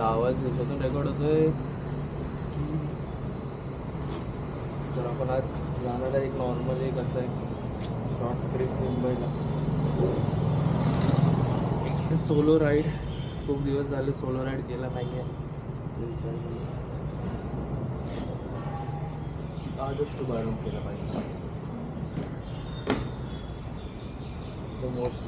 आवाज दिवसातून रेकॉर्ड होतोय. तर आपण आज जाणार आहे एक नॉर्मल एक असं आहे शॉर्ट ट्रिप मुंबईला. Solo ride. खूप दिवस झाले सोलो राईड केला नाही आहे. आजच शुभारंभ केला पाहिजे. The most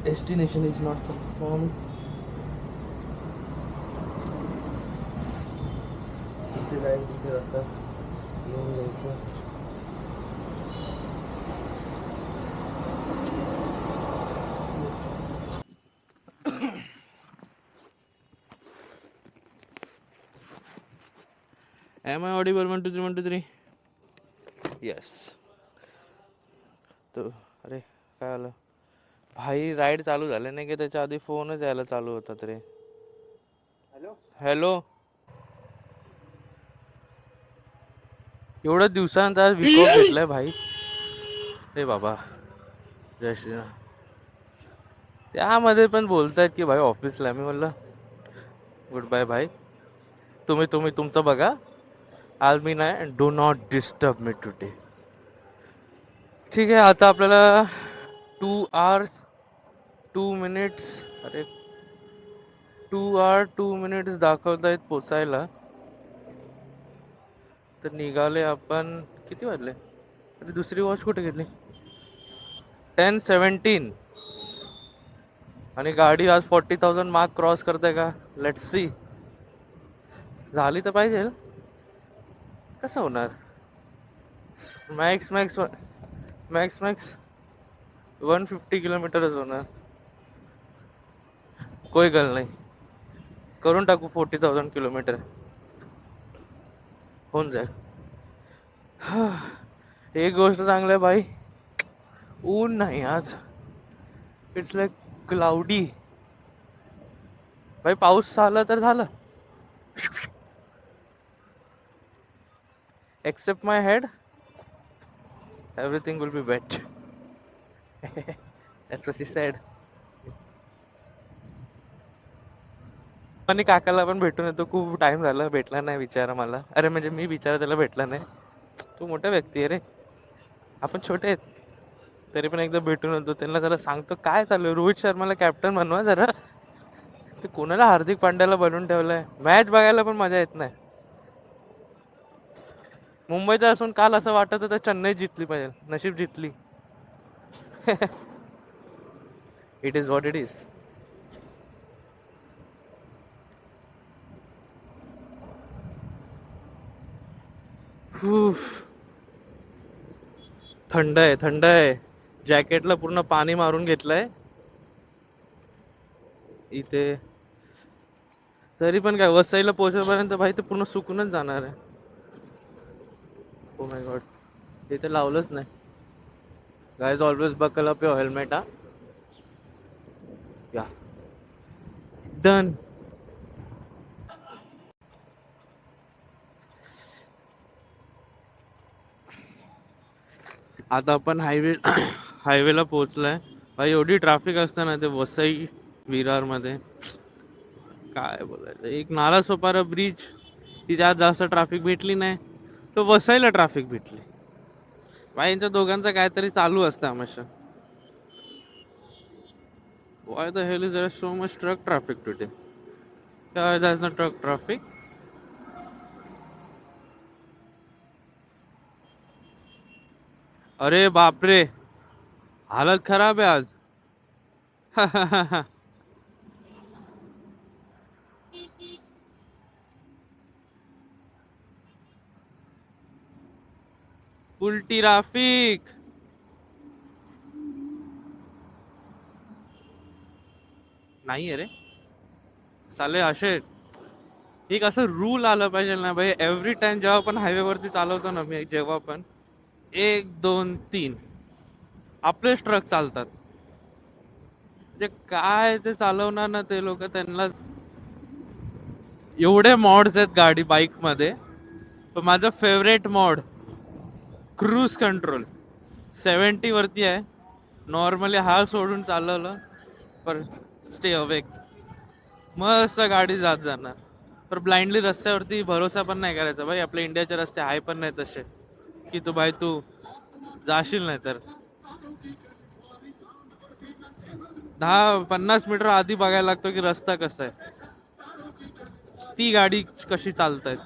destination is not confirmed. तिथे जाईल तिथे रस्ता येऊन जायचं. Am I audible? 1 2 3 1 2 3. Yes. तो अरे काय आलं भाई, राईड चालू झाले नाही की त्याच्या आधी फोनच यायला चालू होता तरी. Hello hello. एवढ्या दिवसानंतर आज विकोप घेतलाय भाई. हे बाबा जय श्रीराम. त्यामध्ये पण बोलतायत की भाई ऑफिसला. मी म्हणलं गुड बाय भाई, तुम्ही तुम्ही तुमचं बघा, आज मी नाही. Do not disturb me today. ठीक आहे. आता आपल्याला 2 hours 2 minutes, अरे 2 hours 2 minutes दाखवतायत पोचायला. तर निघाले आपण. किती वाजले? अरे दुसरी वॉच कुठे गेली? 10:17. आणि गाडी आज 40,000 मार्क क्रॉस करते का? Let's see. झाली तर पाहिजे. कसं होणार? मॅक्स मॅक्स मॅक्स मॅक्स 150 किलोमीटरच होणार. कोई गल नाही, करून टाकू 40,000 किलोमीटर. होऊन जाईल. एक गोष्ट चांगली आहे भाई, ऊन नाही आज. It's like cloudy. भाई पाऊस आला तर झालं. Except my head, everything will be wet. That's what she said. आणि काकाला पण भेटून येतो. खूप टाइम झाला भेटला नाही विचारा मला. अरे म्हणजे मी विचारा त्याला भेटला नाही. तू मोठा व्यक्ती आहे रे, आपण छोटे आहेत. तरी पण एकदा भेटून येतो. त्यांना जरा सांगतो काय चालू आहे. रोहित शर्माला कॅप्टन बनवा जरा. ते कोणाला हार्दिक पांड्याला बनवून ठेवलंय. मॅच बघायला पण मजा येत नाही. मुंबईचा असून काल असं वाटत होतं चेन्नई जिंकली पाहिजे. नशीब जिंकली. It is what it is. थंड आहे थंड आहे. जॅकेटला पूर्ण पाणी मारून घेतलंय इथे. तरी पण काय वसईला पोहोचेपर्यंत भाई ते पूर्ण सुकूनच जाणार आहे. ओ माय गॉड, ते तर लावलंच नाही. Guys always buckle up your helmet. हा या डन. आता आपण हायवेला पोहोचलाय. भाई एवढी ट्रॅफिक असते ना ते वसई विरार मध्ये, काय बोलायचं. एक नालासोपारा ब्रिज, तिच्यात जास्त ट्रॅफिक भेटली नाही. तो वसईला ट्रॅफिक भेटली. भाई यांच्या दोघांचं काहीतरी चालू असतं हमेशा. Why the hell is there so much truck traffic today? Yeah, there's no truck traffic. अरे बापरे, हालत खराब आहे आज. फुल ट्रॅफिक. नाही आहे रे साले. असे एक असं रूल आलं पाहिजे ना भाई. एव्हरी टाइम जेव्हा आपण हायवे वरती चालवतो ना, मी जेव्हा पण 1 2 3 आपलेच ट्रक चालतात. म्हणजे काय ते चालवणार ना ते लोक. त्यांना एवढे मॉड्स आहेत गाडी बाईक मध्ये. पण माझं फेवरेट मॉड क्रूज कंट्रोल 70 वरती आहे. नॉर्मली हा सोडून चालवलं पर स्टे अवेक, मस्त गाडी जात जाणार. पर ब्लाइंडली रस्त्यावरती भरोसा पण नाही करायचा भाई. आपल्या इंडियाचे रस्ते आहे पण नाही तसे की तू जाशील नाही तर 10-50 मीटर आधी बघायला लागतो की रस्ता कसा आहे, ती गाडी कशी चालतायत.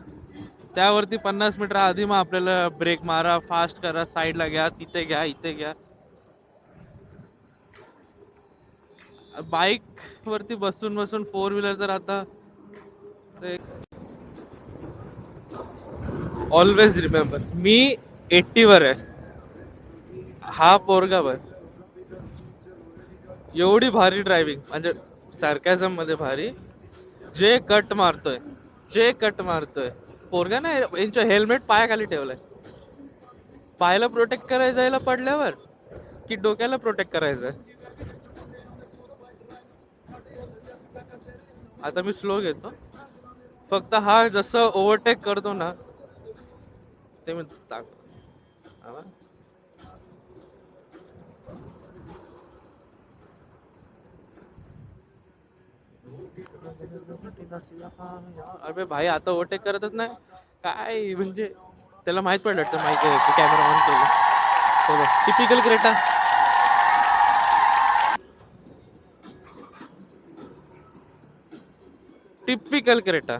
त्यावरती 50 मीटर आधी मग आपल्याला ब्रेक मारा, फास्ट करा, साईडला घ्या, तिथे घ्या, इथे घ्या. बाईक वरती बसून बसून फोर व्हीलर तर आता ऑलवेज रिमेंबर, मी 80 वर आहे, हा पोरगा बर एवढी भारी ड्रायव्हिंग म्हणजे सार्कॅझम मध्ये भारी. जे कट मारतोय, जे कट मारतोय पोरगा नाही, यांच्या हेल्मेट पायाखाली ठेवलाय. पायाला प्रोटेक्ट करायचं याला पडल्यावर की डोक्याला प्रोटेक्ट करायचं. आता मी स्लो घेतो, फक्त हा जसं ओव्हरटेक करतो ना ते मी टाकतो. अरे भाई आता ओव्हरटेक करतच नाही काय, म्हणजे त्याला माहित पडलं वाटतं माहिती आहे, कॅमेरा ऑन केलं. Typical Creta. Typical Creta.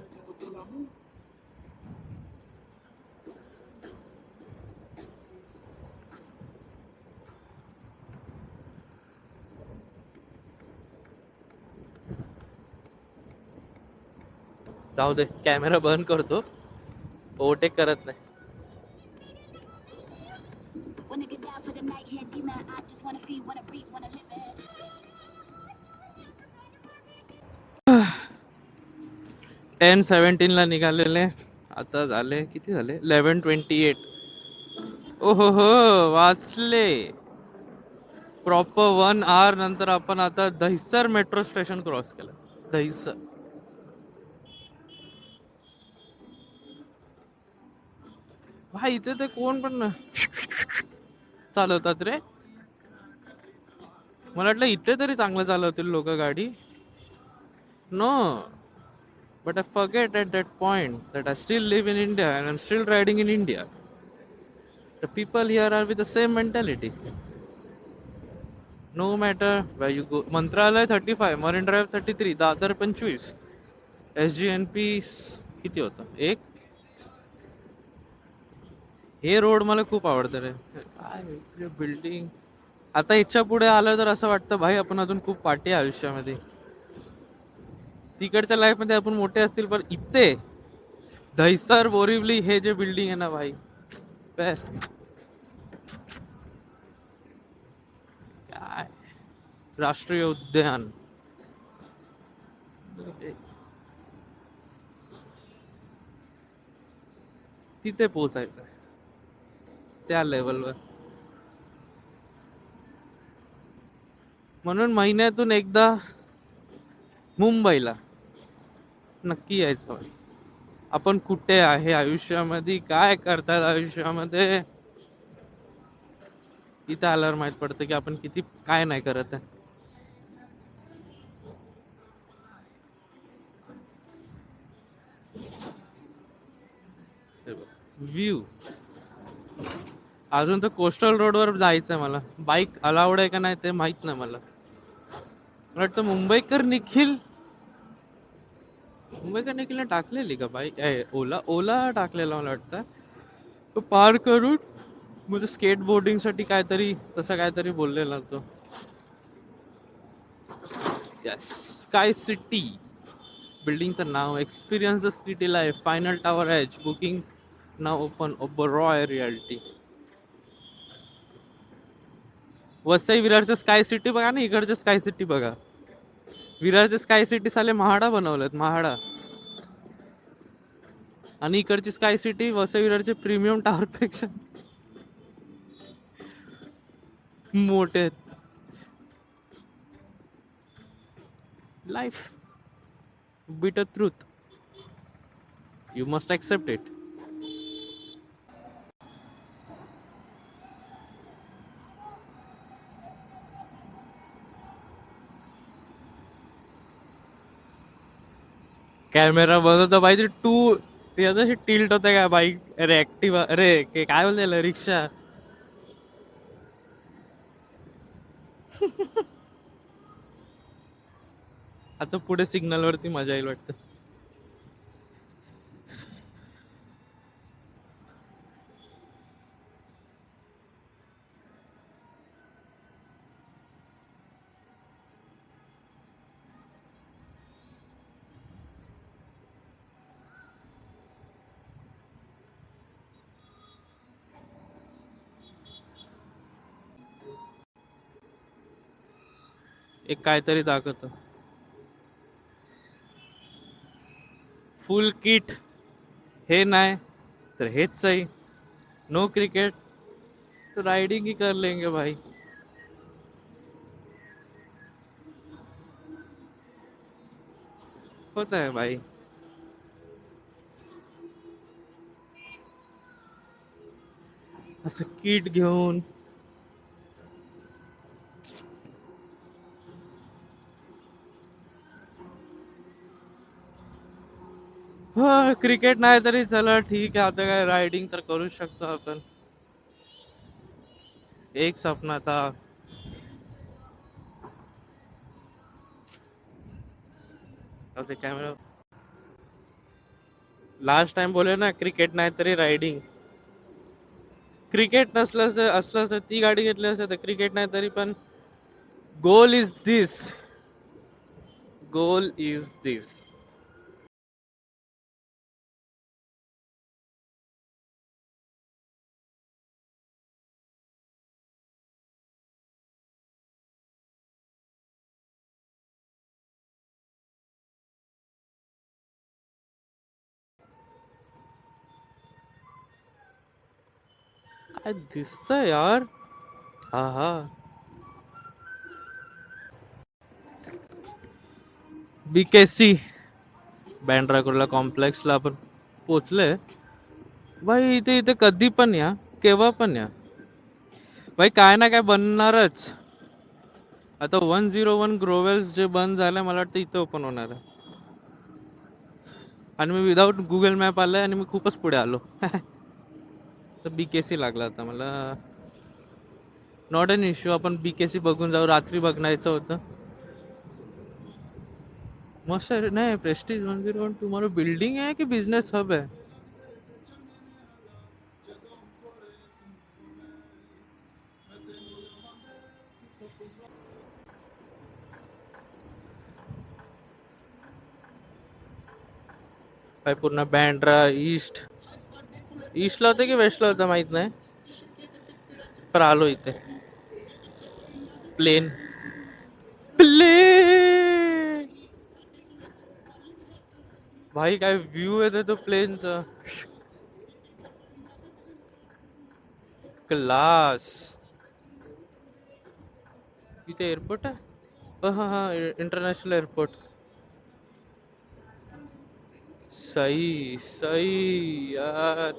जाऊ दे, कॅमेरा बंद करतो, ओव्हरटेक करत नाही. Wanna get down for the night, head be mad. I just wanna feel, wanna breathe, wanna live it. 10:17 ला निघालेले, आता झाले किती झाले, 11:28. ओहो हो, वाचले. प्रॉपर 1 आवर नंतर आपण आता दहिसर मेट्रो स्टेशन क्रॉस केलं. दहिसर. भाई इथे ते कोण पण चालवतात रे, मला वाटलं इथे तरी चांगलं चालवतील लोक गाडी. No, but I forget at that point that I still live in India and I'm still riding in India. The people here are with the same mentality. No matter where you go. मंत्रालय 35, marine drive 33, Dadar 25, SGNP किती होतं एक. हे road मला खूप आवडतं रे, काय building. आता इच्छा पुढे आलं तर असं वाटतं भाई आपण अजून खूप पाठी आहे आयुष्यामध्ये. तिकडच्या लाईफ मध्ये आपण मोठे असतील, पण इथे दहिसर बोरिवली हे जे बिल्डिंग आहे ना भाई, बेस्ट. काय राष्ट्रीय उद्यान, तिथे पोहोचायचं त्या लेवलवर. म्हणून महिन्यातून एकदा मुंबईला नक्की यायचं. आपण कुठे आहे आयुष्यामध्ये, काय करतात आयुष्यामध्ये, इथे आल्यावर माहित पडतं की आपण किती काय नाही करत आहे. व्ह्यू. अजून तर कोस्टल रोडवर जायचंय मला. बाईक अलाउड आहे का नाही ते माहित नाही मला. मला वाटतं मुंबईकर निखिलने टाकलेली का बाईक, ओला ओला टाकलेला मला वाटतं. तो पार करून म्हणजे स्केटबोर्डिंग साठी काहीतरी तसं काहीतरी बोललेला तो. स्काय सिटी बिल्डिंगचं नाव. Experience the city life, final tower edge, booking नाव ओपन, ओबरॉय रियालिटी. वसई विरारचं स्काय सिटी बघा ना, इकडचं स्काय सिटी बघा. विरारचं स्काय सिटी साले महाडा बनवलेत, महाडा. आणि इकडची स्काय सिटी वसई विरारचे प्रीमियम टावर पेक्षा मोठे आहेत. Life bitter truth, you must accept it. Camera बनवतो भाई, ते आता टिल्ट होते काय बाईक, अरे ऍक्टिव्हा, अरे काय बोलते याला, रिक्षा. आता पुढे सिग्नल वरती मजा येईल वाटतं. एक काहीतरी दाखवत, फुल किट, हे नाही तर हेच सही. नो क्रिकेट तो राइडिंग ही कर लेंगे भाई. होत आहे भाई. असं किट घेऊन. हो, क्रिकेट नाही तरी चला ठीक आहे, आता काय रायडिंग तर करू शकतो आपण. एक सपना था. असे कॅमेरा, लास्ट टाइम बोले ना क्रिकेट नाही तरी रायडिंग. क्रिकेट नसलं असलं तर ती गाडी घेतली असते, तर क्रिकेट नाही तरी पण goal is this, goal is दिस. काय दिसतंय यार. हा हा. बीकेसी, बँड्रा कुर्ला कॉम्प्लेक्सला आपण पोचलोय. भाई इथे इथे कधी पण या, केव्हा पण या भाई, काय ना काय बनणारच. आता 101 ग्रोवेल्स जे बंद झालंय, मला वाटतं इथं ओपन होणार आहे. आणि मी विदाऊट गुगल मॅप आलाय आणि मी खूपच पुढे आलो. तर बीकेसी लागला आता मला. नॉट एन इश्यू, आपण बीकेसी बघून जाऊ, रात्री बघण्याचं होतं. मस्त आहे नाही, प्रेस्टीज 101 तुम्हाला बिल्डिंग आहे की बिझनेस हब आहे. काय पूर्ण बँड्रा ईस्टला होतं की वेस्टला होतं माहित नाही, पण आलो इथे. प्लेन, प्लेन भाई, काय व्ह्यू येते तो प्लेनचा. क्लास. इथे एअरपोर्ट आहे. हा हा, इंटरनॅशनल एअरपोर्ट. सही सही यार.